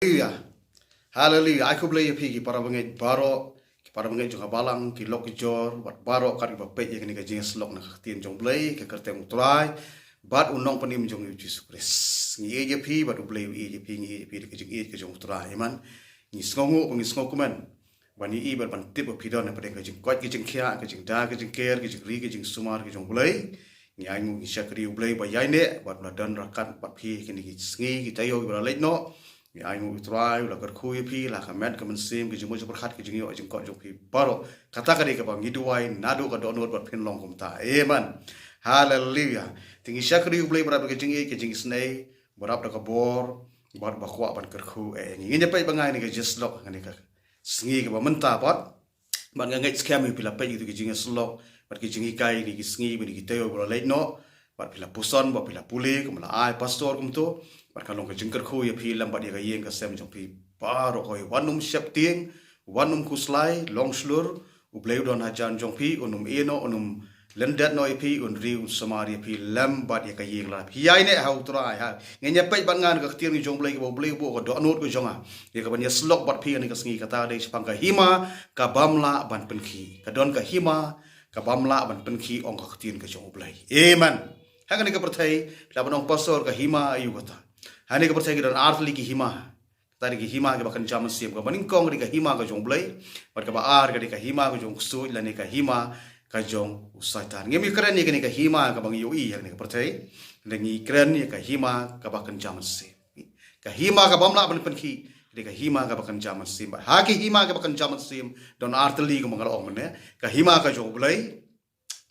Hallelujah. Hallelujah. Aku boleh pergi para bengai baro, para bengai juga balang, ki lok jor, bat baro kat ba pet yang ni ka jing slok na tien jong blai, ke kertem utrai, bat unong panim jong Yesus Kristus. Ngi je pi bat boleh je pi ngi pi ke jing ke jong utrai man. Ngi sngongu ngi sngokuman. Bani i bat ban tip pi don na pada ke jing kwat ke jing khia, ke jing da, ke jing ker, ke jing ri, ke jing sumar ke jong blai. Ngi angu ngi syakri blai ba yai ne, bat dan rakat bat pi ke ni sngi ki tayo ba leit no. Ai mu try la kar khui pi la khamet ka man sim ki jumo jupar khat ki jingi o jing ko jong pi baro kata ka de ka bang iduai nadu ka donot bat phin long kum ta amen hallelujah tingi shakri u play barab ka jingi snei barab da ka bor bar ba khwa ban kar khu e ngi ne pai bangai ni ka just lok ngani ka sngi ka ba menta pot ban nga ngai scam pi la pai ki jingi slok bat ki jingi kai ni ki sngi bi ki tayo bro leit no bat pila puson bat pila puli kum la ai pastor kum to bat kalong ka jingkar khu ya phi lambat ya yeng ka sem jong phi paro koi wanum shep ting wanum kuslai long slur u bleu don hajan jong phi unum eno unum lendat no phi un riu samari phi lambat ya ka yeng la phi ai ne hau trai ha ngenya pai ban ngan ka tiang jong blei bo ko do anut ko jonga ya ka ban ya slok bat phi ani ka sngi kata de spang ka hima ka bamla ban penki ka don ka hima ka bamla ban penki ong ka tiang ka jong blei amen hangani ka perthai la banong pastor ka hima ayu kata hani ka perthai ki don arthli ki hima tari ki hima ka bakan jaman sim ka baning kong ri ka hima ka jong blai bat ka ba ar ka ka hima ka jong su la ne ka hima ka jong usaitan ngemi kren ni ka hima ka bang yui yang ni ka perthai ngi kren ni ka hima ka bakan jaman sim ka hima ka bamla ban penki ka hima ka bakan jaman sim ha ki hima ka bakan jaman sim don arthli ka mangal ong ne ka hima ka jong blai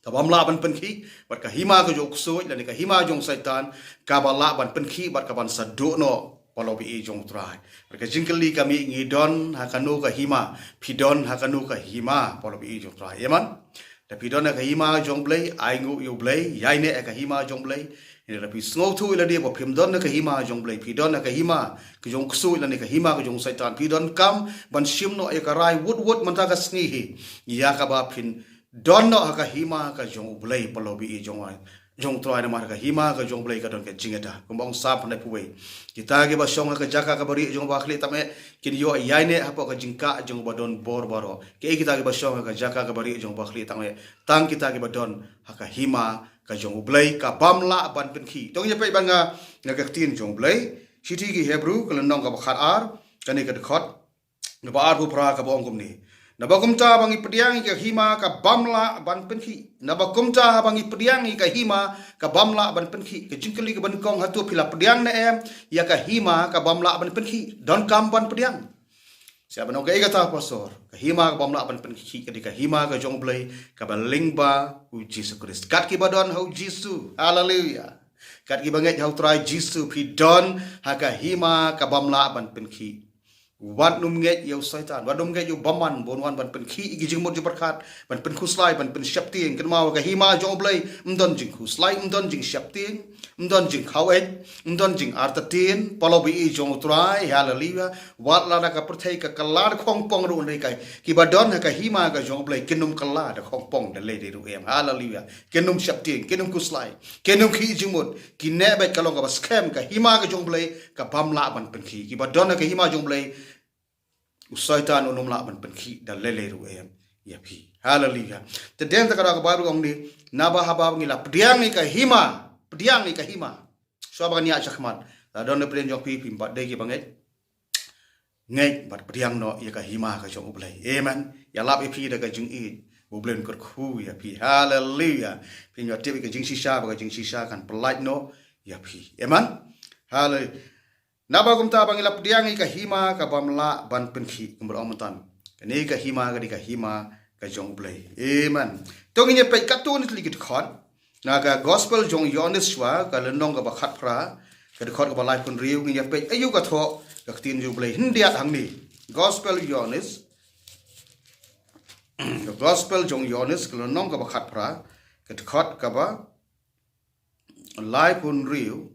kabamla ban penki bat ka hima ka jong kusoi dan ka hima jong saitan kabala ban penki bat ka ban sadu no palobi jong trai ka jingkeli kami ngidon hakanu ka hima pidon hakanu ka hima palobi jong trai yaman da pidon ka hima jong blai aingu yu blai yaine ka hima jong blai ni rapi sngo thu ila dia bo pimdon ka hima jong blai pidon ka hima ka jong kusoi dan ka hima ka jong saitan pidon kam ban simno e ka rai wood manta ka snihi ya ka ba pin don no ka hima ka jong blai palobi jong trai na mar ka hima ka jong blai ka don ka jingeta kumbong sap na puwe kita ke ba song ka jaka ka bari jong ba khli tame kin yo yaine hapo ka jingka jong ba don bor baro ke kita ke ba song ka jaka ka bari jong ba khli tame tang kita ke ba don ka hima ka jong blai ka bamla ban penki tong ye pe ban nga ka tin jong blai siti ki hebrew ka nong ka ba khat ar ka ne ka khot na ba ar bu pra ka ba ongum ni Nabakumta bangi pediangi ka hima ka bamla ban penki. Nabakumta bangi pediangi ka hima ka bamla ban penki. Ka jingkeli ka ban kong hatu pila pediang na ya ka hima ka bamla ban penki. Don kam ban pediang. Siapa nong ka igata pastor. Ka hima ka bamla ban penki ka hima ka jong blai ka balingba u Jesus Christ. Kat ki badon hau Jesus. Hallelujah. Kat ki banget hau try Jesus pi don ha ka hima ka bamla ban penki. Wat num nget yo saitan wat num nget yo baman bonwan ban pen khi igi jingmot jubar khat ban pen khuslai ban pen syapting kan ma ka hima jong blai mdon jing khuslai mdon jing syapting mdon jing khawet mdon jing artatin palobi jong trai hallelujah wat la ka perthai ka kalar khong pong ru nei kai ki badon ka hima ka jong blai kinum kala da khong pong da le de ru em hallelujah kinum syapting kinum khuslai kinum khi jingmot ki ne bet kalong ka scam ka hima ka jong blai ka bamla ban pen khi ki badon ka hima jong blai usaitan unum la ban penki da lele ru em ya pi hallelujah te den ta ka baru ong ni naba haba ngi la pediang ni ka hima so ba ni a chakman da don ne pren jok pi pim ba de ki banget ngai bat pediang no ya ka hima ka jong ublai amen ya lap pi da ka jing i ublen kor khu ya pi hallelujah pin yo tibi ka jing sisa ba ka jing sisa kan pelait no ya pi amen hallelujah Nabagum ta bangila pediangi ka hima ka bamla ban penki kumbul omontan kani ka hima ka jong blai amen tonginya pe katun likit khon na ka gospel jong yonis wa ka lenong ka bakhat pra ka khot ka balai pun riu nginya pe ayu ka tho ka tin ju blai hindiat hangni gospel yonis jong yonis ka lenong ka bakhat pra ka khot ka ba lai pun riu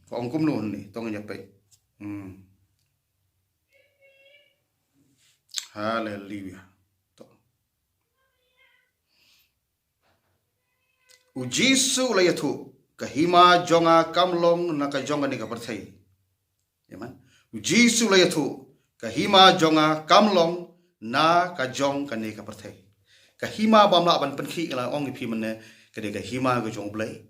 Ong kum nun ni tong nya pe. Hallelujah. U Jisu la yathu ka hima jonga kamlong na ka jonga ni ka perthai. Amen. Jisu la yatu kahima jonga kamlong na ka jong kane ka perthai. Kahima bamla ban penki la ong pi mane kade kahima ga jong blai.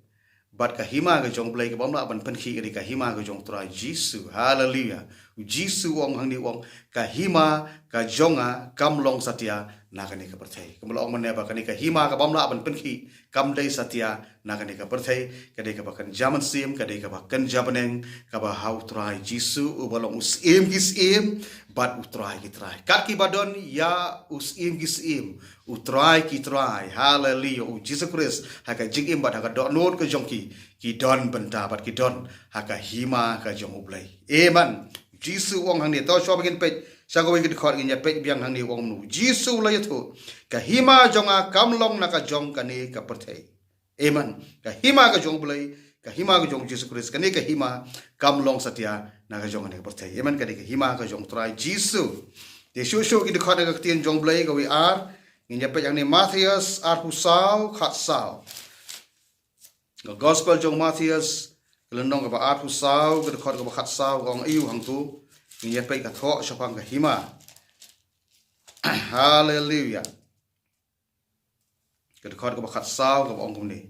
But kahima ga jong blai ka bamla ban penki kade kahima ga jong tra Jisu. Hallelujah. Jisu ong hang ni ong kahima ka jonga kamlong satya na kane ka perthai. Kamla ong mane ba kane kahima ka bamla ban penki kam dai satya na kane ka perthai kade ka bakan jaman sim kade ka bakan jabaneng ka ba hau trai Jisu ubalong usim gisim bat utrai ki trai kat ki badon ya usim gisim utrai ki trai hallelujah u Jesus Christ haka jingim bat haka dot not ke jongki ki don benta bat ki don haka hima ka jong ublai amen Jisu wong hang ni to so bagin pe sago wi ki khot gi nya pe biang hang ni wong nu Jisu la yathu ka hima jonga kamlong na ka jong kane ka perthai amen ka hima ka jong ublai ka hima ka jong Jesus Christ kane ka hima kamlong satya na ka jong kane ka perthai amen kane ka hima ka jong trai Jisu de shu ki de khot ka tien jong blai ka wi ar ngi nya pe yang ni Matthias ar pu sao khat sao the gospel jong Matthias kelendong ka ba ar pu sao ka de khot ka ba khat sao gong iu hang tu ngi nya pe ka tho sapang ka hima hallelujah ka de khot ka ba khat sao ka ba ong kum ni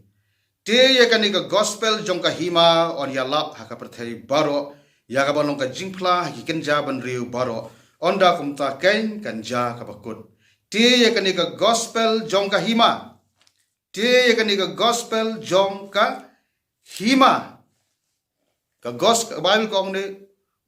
te ye ka ni ka gospel jong ka hima on ya lap ha ka perthai baro ya ka ba long ka jingpla ki ken ja ban riu baro onda kum ta ken kan ja ka ba kut te ye ka ni ka gospel jong ka hima te ye ka ni ka gospel jong ka hima ka gospel Bible kong ne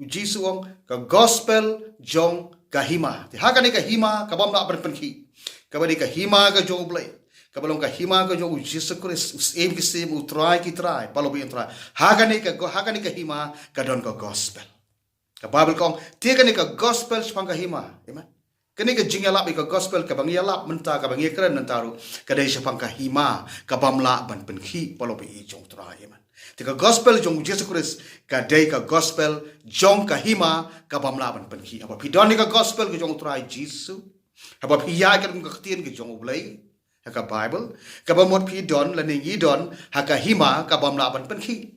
Jisu ong ka gospel jong ka hima te ha ka ni ka hima ka bam na ban penki ka ba ni ka hima ka jong blai ka balong ka hima ka jong Jesus Christ em ki sim utrai ki trai palo bi trai ha ka ni ka hima ka don ka gospel ka Bible kong te ka ni ka gospel spang ka hima amen kani ka jingalap ka gospel ka bang yalap menta ka bang yekren nentaru ka dai spang ka hima ka bamla ban penki palo bi jong trai amen te ka gospel jong Jesus Christ ka dai ka gospel jong ka hima ka bamla ban penki apa pidon ni ka gospel ka jong trai Jesus apa piya ka ka tien ka jong blai haka Bible ka ba mot pi don la ni don haka hima ka bam la ban penki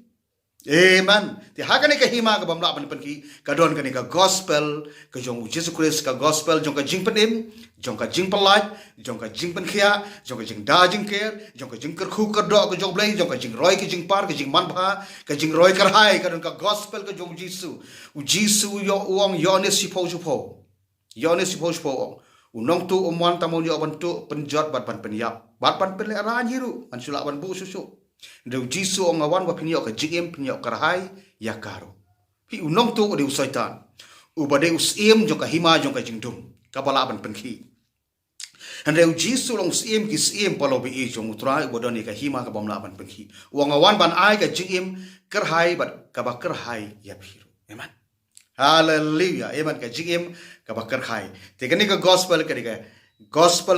amen ti haka ni ka hima ka bam la ban penki ka don ka ni ka gospel ka jong Jesus Christ ka gospel jong ka jing penim jong ka jing pelat jong ka jing penkhia jong ka jing da jing ker jong ka jing ker khu ka do ka jong blai jong ka jing roi ka jing par ka jing man pha ka jing roi kar hai ka don ka gospel ka jong Jisu yo uang yones sipo unong tu umwan tamu yo bantu penjot bat pan penyap bat pan pen ran hiru an sula ban bu susu de Jisu ong awan ba pinyo ka jingem pinyo karhai ya karo hi unong tu de usaitan ubade usim jong ka hima jong ka jingdum ka bala ban penki and de Jisu long sim ki sim palo bi e jong utrai bodoni ka hima ka bamla ban penki wong awan ban ai ka jingem karhai bat ka ba karhai ya phiru amen hallelujah amen ka jingem ka bakar khai te kani ka gospel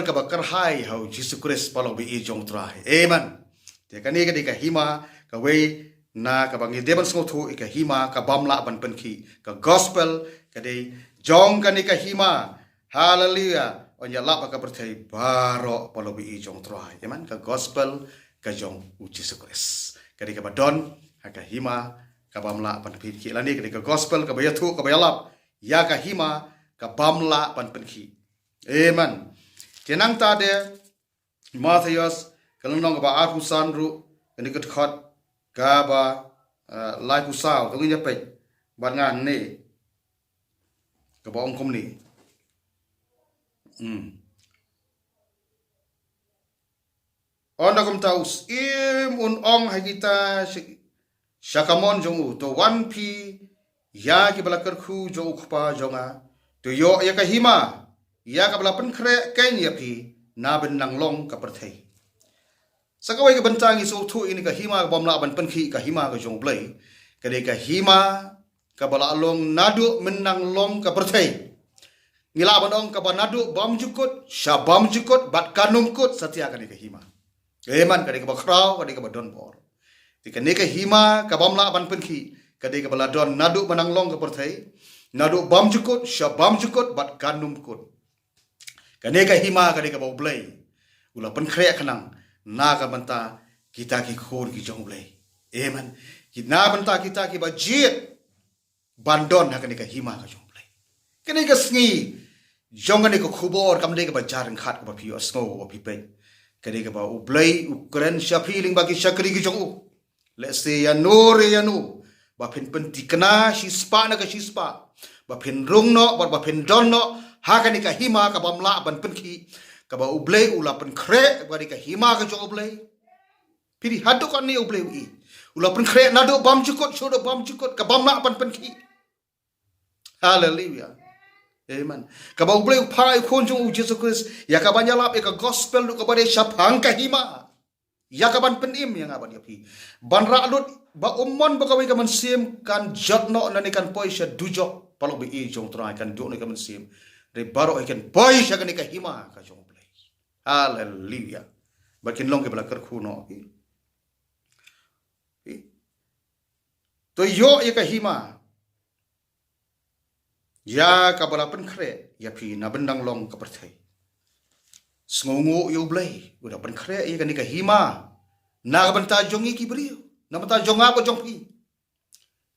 ka bakar hai how Jesus Christ palo bi e jong trai amen te kani ka hima ka we na ka bangi deban song thu ka hima ka bamla ban penki ka gospel ka de jong kani ka hima hallelujah on ya lap ka perthai baro palo bi e jong trai amen ka gospel ka jong Jesus Christ kani ka badon ka hima ka bamla pan penki lani ka gospel ka bayathu ka bayalap ya ka hima ka bamla pan penki amen tenang ta de Matthias kalong ba ar husan ru ni kat khot ka ba lai pu sao to ngi pe ban ngan ni ka ba ong kom ni ona kom taus im un ong ha kita shakamon jong to 1p ya ki balakar khu jo khpa jonga to yo ya ka hima ya ka bala pen khre ken ya phi na ben nang long ka perthai sakawai ka bantang iso thu ini ka hima ka bomla ban pen khi ka hima ka jong blai ka de ka hima ka bala long nadu men nang long ka perthai ngila ban ong ka ba nadu bam jukut shabam jukut bat kanum kut satya ka de ka hima amen ka de ka ba khrau ka de ka ba don bor ti ka ne ka hima ka bomla ban pen khi ka de ka bala don nadu manang long ka perthai nadu bam jukut shabam jukut bat kanum kut kane ka hima ka de ka blai ula pen khre khanang na ka banta kita ki khor ki jong blai amen ki na banta kita ki ba jit bandon ha kani ka hima ka jong play kani ka sngi jong kani ka khubor kam de ka bajar khat ka phi asno o phi pe kani ka ba u play ukran sha feeling ba ki shakri ki jong u let's say ya no re ya no ba phin pen tikna shi spa na ka shi spa ba phin rung no ba phin don no ha kani ka hima ka bamla ban pen ki ka ba u play u la pen khre ba ni ka hima ka jong play piri hadu kan ni u play u ula pen khre na do bam chukot shodo bam chukot ka bamla ban pen ki hallelujah amen ka ba u play u phai khon jong u Jesus Christ ya ka banyalap e ka gospel lu ka ba de shapang ka hima ya ka ban pen im yang aban ya pi ban ra lut ba umon ba ka wi ka man sim kan jotno na ni kan poisha dujok palok bi e jong trai kan do ni ka man sim re baro e kan poisha kan ni ka hima ka jong play hallelujah bakin long ke bala kar khu no to yo e ka hima ya ka bala pen khre ya pi na bendang long ka perthai sngongo yo blai udah pen khre e ka ni ka hima na ka banta jongi ki brio na banta jonga ko jong pi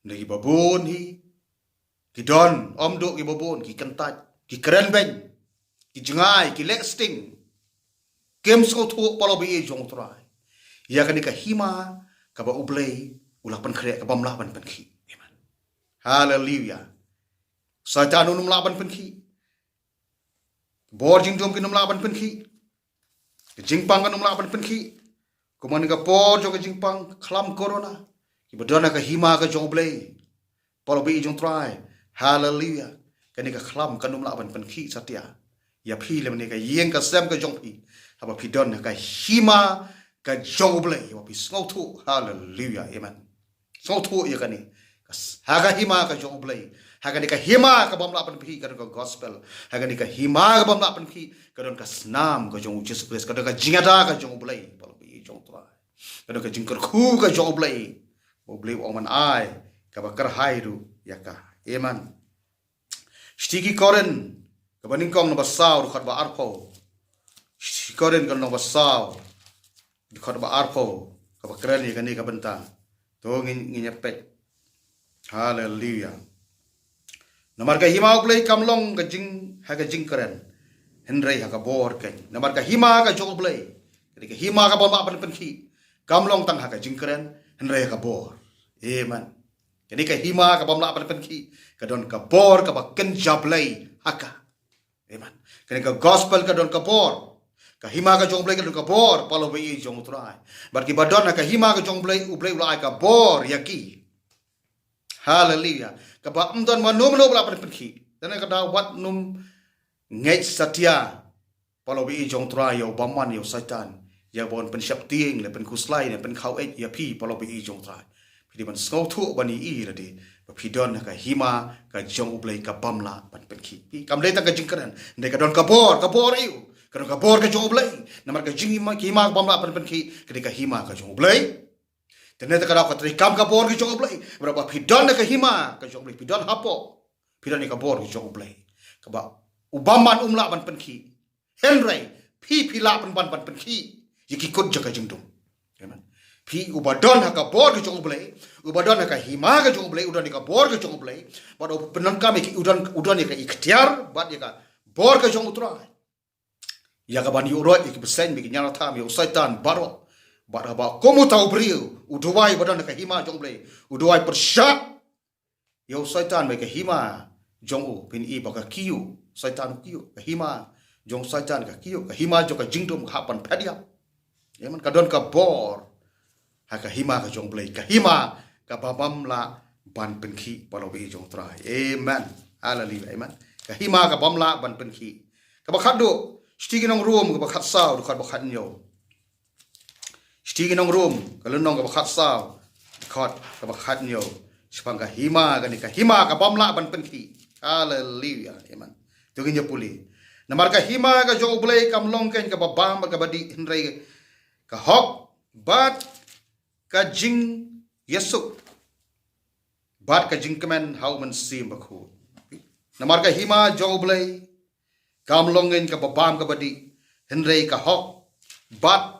ni babon hi ki don om do ki babon ki kentat ki keren ben ki jengai ki lexting kem so thu palo bi jong trai ya ka ni ka hima ka ba ublai ulah pen khre ka bam la ban pen khi amen hallelujah Satan num la ban pen khi bor jing dom ki num la ban pen khi jing pang ka num la ban pen khi kuman ka por jo ka jing pang khlam corona ki badana ka hima ka jong blai palo bi jong try hallelujah ka ni ka khlam ka num la ban pen khi satya ya phi le ni ka yeng ka sem ka jong phi haba phi don ka hima ka jong blai wa pi ngau thu hallelujah amen ngau thu ya ka ni ha ka hima ka jong blai Haga ni ka hima ka bamla pan phi ka gospel haga ni ka hima ka bamla pan phi ka don ka snam ka jong Jesus Christ ka don ka jingada ka jong blai pal bi jong tra ka don ka jingkar khu ka jong blai o blai o man ai ka ba kar hai ru ya ka amen stigi koren ka baning kong no basaw khat ba arpo koren ka no basaw khat ba arpo ka ba kran ni ka ni ka banta to ngin nyepet hallelujah Namar ka hima play kamlong ka jing ha ka jing karen henry ha ka bor ken namar ka hima ka jong play ka hima ka bama pan pen khi kamlong tang ha ka jing karen henry ha ka bor amen kani ka hima ka bama pan pen khi ka don ka bor ka ba ken jablay haka amen kani ka gospel ka don ka bor ka hima ka jong play ka don ka bor palo bi jong trai bar ki badon ka hima ka jong play u play ulai ka bor yaki hallelujah ka ba amdon manum lo bla pen khi dan ka da wat num ngai satya palo bi jong tra yo baman yo satan ya bon pen shap ting le pen kuslai ne pen khau et ya phi palo bi jong tra phi ban skau thu bani i ra de ba phi don ka hima ka jong ublai ka bamla pen khi pi kam le ta ka jing kan ne ka don ka bor iu ka bor ka jong ublai namar ka jing ma ki ma bamla pen khi ka hima ka jong ublai Ternyata kalau kau terikam kabor ke jong blai, berapa pidon ke hima ke jong blai, pidon hapo, pidon ke kabor ke jong blai, kaba ubaman umla ban penki, Henry pila ban penki, yaki kut jaga jengdum, amen. Pi ubadon ha kabor ke jong blai, ubadon ha hima ke jong blai, udan ke kabor ke jong blai, bad penon kami udan ke ikhtiar, bad ka bor ke jong utrai, ya ka ban yuroi ke besen bi nyala tham yo satan baro. Baraba komu tahu beriu uduai badan ke hima jong blai uduai persyak yo satan me ke hima jong u pin i baka kiu satan kiu ke hima jong satan ke kiu ke hima jong ke jingdum hapan padia yaman ka don ka bor ha ke hima ke jong blai ke hima ka babam la ban pen khi palobi jong trai amen hallelujah amen ke hima ka bamla ban pen khi ka bakhat do stigi nong room ka bakhat saw du khat bakhat nyo Stigi nong room, kalau nong kabakhat saw, khat kabakhat nyo, sepang ka hima ka bamla ban penki, hallelujah, amen. Tugin nyo puli. Namar ka hima ka jong ublay kamlong ken ka babam ka badi henry ka hok bat ka jing yesuk, bat ka jing kemen how man sim bakhu. Namar ka hima jong ublay kamlong ken ka babam ka badi henry ka hok bat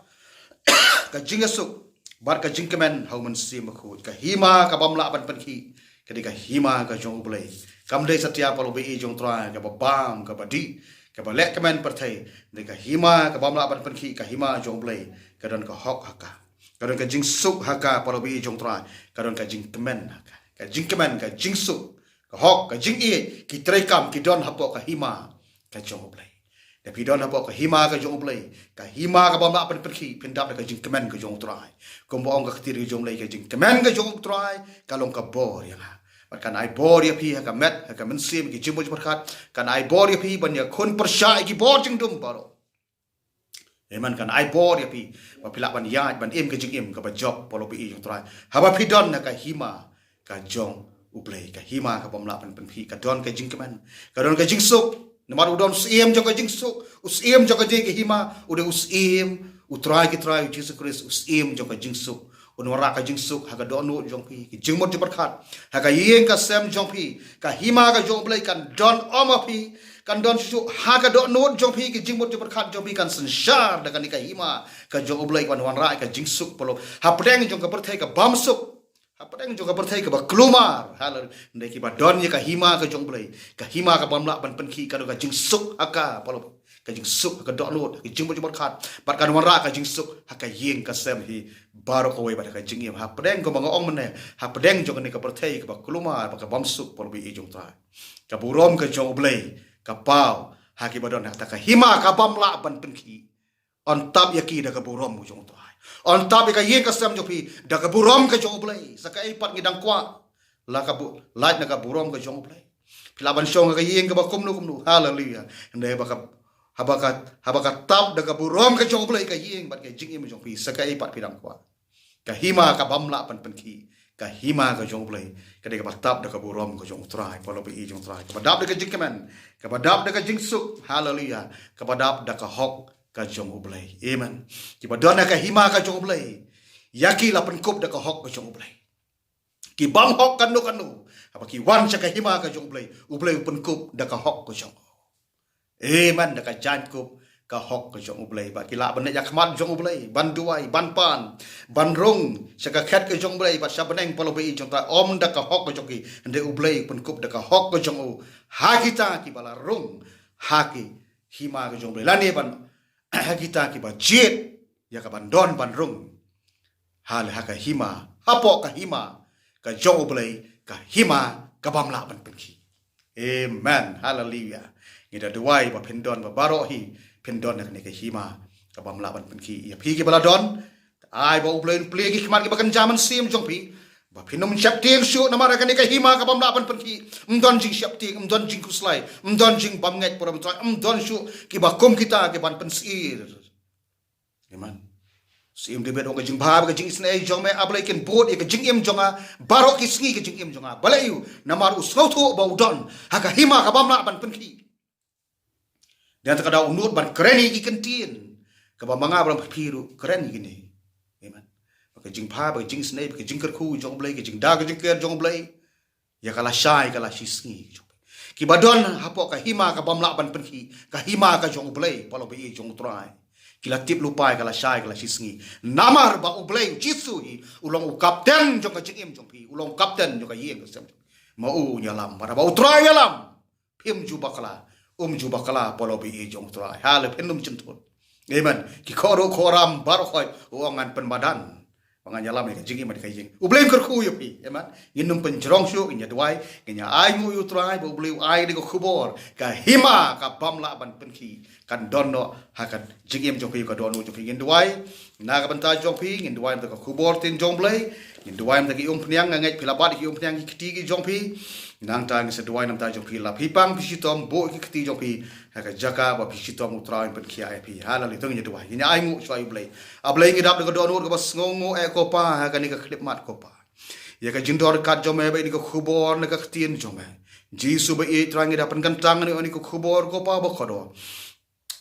ka jingasuk bar ka jingkemen hauman sim khut ka hima ka bamla ban pan khi ketika hima ka jong blai kam dei satya palo be jong trai ka bam ka badi ka balek kemen pertai ketika hima ka bam la ban penki ka hima jong blai ka don ka hok haka ka don ka jing suk haka palo be jong trai ka don ka jing kemen haka ka jing kemen ka jing suk ka hok ka jing e ki trai kam ki don hapo ka hima ka jong blai da pi don hapo ka hima ka jong blai ka hima ka bam la ban penki pendap ka jing kemen ka jong trai kom bo ong ka tir jong blai ka jing kemen ka jong trai ka long ka bor ya kan ai bor ya pi ha met ha men sim ki jimbo berkat kan ai bor ya pi ban ya khun persya ki bor jing dum baro eman kan ai bor ya pi ba pila ban ya ban em ke jing em ka ba job polo pi jong trai ha ba pi don na ka hima ka jong uplay ka hima ka bom la ban pi ka don ka jing keman ka don ka jing suk namar udon sim jong ka jing suk us em jong ka jing ka hima ude us em utrai ki trai Jesus Christ us em jong ka jing suk unwara ka jing suk ha ka don no jong pi ki jing mo berkat ha ka yeng ka sem jong pi ka hima ka jong uplay kan don oma pi kan don su ha ka don no jong pi ki jing mo berkat jong pi kan sensyar dengan ka hima ka jong uplay kan wan ra ka jing suk polo ha pedeng jong ka berthai ka bam suk Apa yang juga berthai ke keluar hal ndai ki ba don ye ka hima ka jong blai ka hima ka bamla ban penki ka ka jing suk aka palo ka jing suk ka dok lot ka jing mo khat pat kan wara ka jing suk ha ka yeng ka sem hi baro ko we ba ka jing yem ha pedeng ko mangong mene ha pedeng jong ni ka berthai ke ba keluar ba ka bam suk palo bi jong tra ka burom ka jong blai ka pau ha ki ba don ha ta ka hima ka bamla ban penki on tap yaki da ka burom jong tra on top ka ye ka sam jopi da ka burom ka jong blai sakai pat ngidang kwa la ka bu light na ka burom ka jong blai pilaban song ka ye ka ba kumnu hallelujah ndai ba ka habaka tap da ka burom ka jong blai ka ye bat ka jing im jong pi sakai pat pidang kwa ka hima ka bamla pan penki ka hima ka jong blai ka de ka tap da ka burom ka jong trai polo bi jong trai ka badap da ka jing kemen ka badap da ka jing suk hallelujah ka badap da ka hok ka jong ublay amen ki badona ka hima ka jong ublay yaki la penkup da ka hok ka jong ublay ki bam hok kanu apa ki wan cha ka hima ka jong ublay penkup da ka hok ka jong amen da ka jan kup ka hok ka jong ublay ba ki la ban ya khmat jong ublay ban duai ban pan ban rong cha ka khat ka jong ublay ba sa baneng polo bi jong ta om da ka hok ka jong ki ande ublay penkup da ka hok ka jong ha kita ki bala rong ha ki hima ka jong ublay la ne ban kita ki ba jet ya ka bandon bandrung hal ha ka hima hapo ka hima ka jong ublay ka hima ka bamla ban penki amen hallelujah ngida duai ba pendon ba baro hi pendon nak ni ka hima ka bamla ban penki ya pi ki bala don ai ba ublay ple ki khmat ki ba kan jaman sim jong pi ba pinum chap tiang shu namara ka ni ka hima ka bamla ban penki mdon jing chap tiang mdon jing kuslai mdon jing bam ngai pora mdon shu ki ba kom kita ke ban pensir amen sim de bedong ka jing bhab ka jing snai jong me ablai ken bod ka jing im jonga barok ki sngi ka jing im jonga balayu namar usau tho ba udon ha ka hima ka bamla ban penki dan ta kada unut ban kreni ki kentin ka ba manga bram phiru kren gini amen ka jing pha ba jing snai ka jing kerku jong blai ka jing da ka jing ker jong blai ya kala shai kala shisngi ki badon hapo ka hima ka bamla ban penki ka hima ka jong blai palo bi jong trai kila tip lupai kala shai kala shisngi namar ba ublai jisu hi ulong u kapten jong ka jing im jong pi ulong kapten jong ka yeng ka sem ma u nyalam para ba utrai yalam phim ju bakala ju bakala palo bi jong trai hal phenum chentut amen ki khoro khoram bar khoi uangan penbadan panganyalam ni jingi mat kai jing ublem kerku yo pi amen nginum penjrong shu nya duai nya ai ngu yu trai bo bleu ai de ko khubor ka hima ka bamla ban penki kan donno hakan jingim jong pi ka donu jong pi ngin duai na ka banta jong pi ngin duai ta ka khubor tin jong blai ngin duai ta ki pniang ngai philabat ki pniang ki kti ki jong pi nang ta ngi se duai nam ta jong pi la pipang pi sitom bo ki kti jong pi ha ka jaka ba pi sitom utrai pen ki ai pi halali tung nya duai nya ai ngu choi blai ablai ngi dap de ka donu ka bas ngongo e ko pa ha ka ni ka klip mat ko pa ya ka jindor kat jom me ba ni ka khubor na ka ktin jom me jisu ba e trangi da pen kan tang ni ko khubor ko pa ba khodo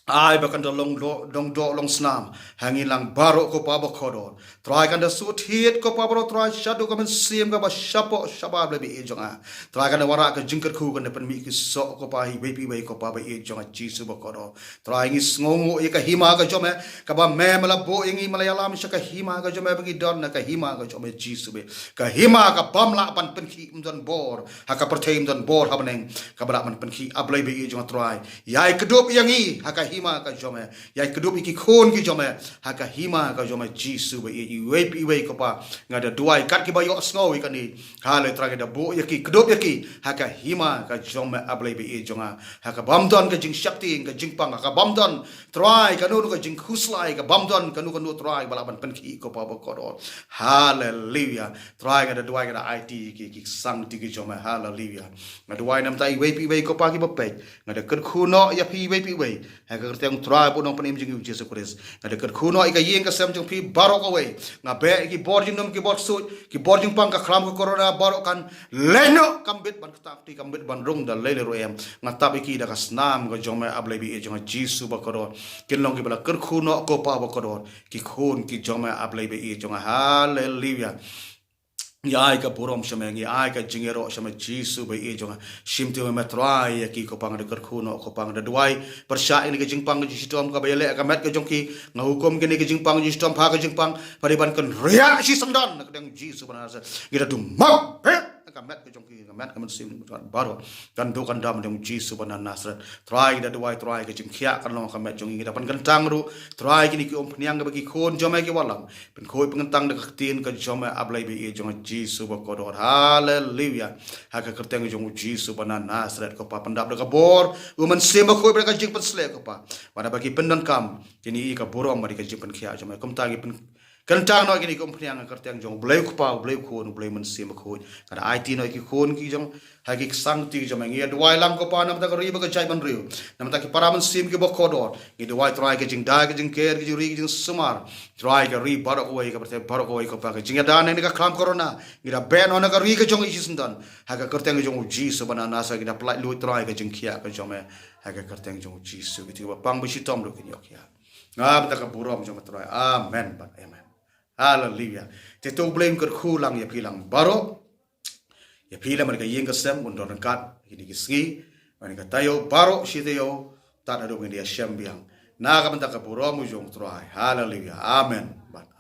ai bakan da long do long snam hangi lang baro ko pa ba khodor try kan da sut hit ko pa bro try shadu ko men sim ka ba shapo shabab le bi e jonga try kan da wara ka jingkar khu kan da pen mi ki so ko pa hi pi ko pa ba e jonga jisu ba khodor try ngi sngongo e ka hima ka jome ka ba me mala bo ngi malayalam sha ka hima ka jome ba ki don na ka hima ka jome jisu be ka hima ka bam la pan pen ki don bor ha ka pertheim don bor ha baneng ka bra man pen ki ablai be e jonga try yai kedop yangi ha ka hima ka jome yai kedup iki khon ki jome ha ka hima ka jome jisu be i we ko pa ngada duai kat ki ba yo snow i kani hale tra da bo yaki kedup yaki ha ka hima ka jome ablai be i jonga ha ka bamdon ka jing shakti ka jing pang ka bamdon try ka nu ka jing khuslai ka bamdon ka nu try bala ban pen ki ko pa ba ko do hallelujah try ngada duai ngada it ki sang ti ki jome hallelujah ngada duai nam tai we ko pa ki ba pe ngada ker khuno ya pi we ha ka teng try po nong panim jing Jesus Christ ngada ker khuno i ka yeng ka sem jong pi barok away ngabe ki bor jing nom ki bor sut ki bor jing pang ka khram ko corona barok kan leno kambit ban tak ti kambit ban rung da lele ro em ngatap iki da ka snam ko jong me ablai bi e jong Jesus ba ko do kin long ki bala ker khuno ko pa ba ko do ki khun ki jong me ablai bi e jong hallelujah yai ka borom shamengi ai ka jingero shame jisu bai e jonga shimte me trai ki ko pang de ker khuno ko pang de duai persha ini ke jingpang ji sitom ka bayele ka met ke jongki nga hukum ke ni ke jingpang ji sitom pha ke jingpang pariban kan ria si sandan ka dang jisu bana sa gira du mau ka met ke jongki ka met ka men sim baro kan do kan dam dang jisu bana nasrat trai da duai trai ke jingkhia kan lo ka met jongi gira pan kan tang ru trai ki ni ki om phniang ka ki khon jome ke walam pen khoi pang tang de ka tin ka jome ablai bi e jonga jisu ba ko do hallelujah ha ka kerteng jong jisu bana nasrat ko pa pandap de ka bor uman sema khoi ber ka jing pan sle ko pa pada bagi pendan kam kini i ka borom mari ka jing pan khia jome kom ta gi pen kentang no kini kom phniang ka kerteng jong blai ko pa blai ko no blai man sema khoi kada it no ki khon ki jong ha ki sang ti jome ngi dwai lam ko pa nam ta ka ri ba ka chai ban riu nam ta ki paraman sim ki bo ko do ngi dwai try ke jing da ke jing ker ki ri ki jing sumar try ke ri barok wai ka berte barok wai ko pa ke jing da ne ka kham corona ngi da ben ona ka ri ke jong i sindan ha ka kerteng jong ji so bana na sa ki da plai lu try ke jing khia ka jome ha ka kerteng jong ji so ki ba pang bi si tom lu ki yok ya ngam ta ka burom jong try amen but amen hallelujah te to blame ker khulang ya pilang baro ya pila mereka yeng kesem untuk rengkat ini kiski mereka tayo baro si tayo tak ada dengan dia syam biang na kapan tak kapuro mujung try hallelujah amen but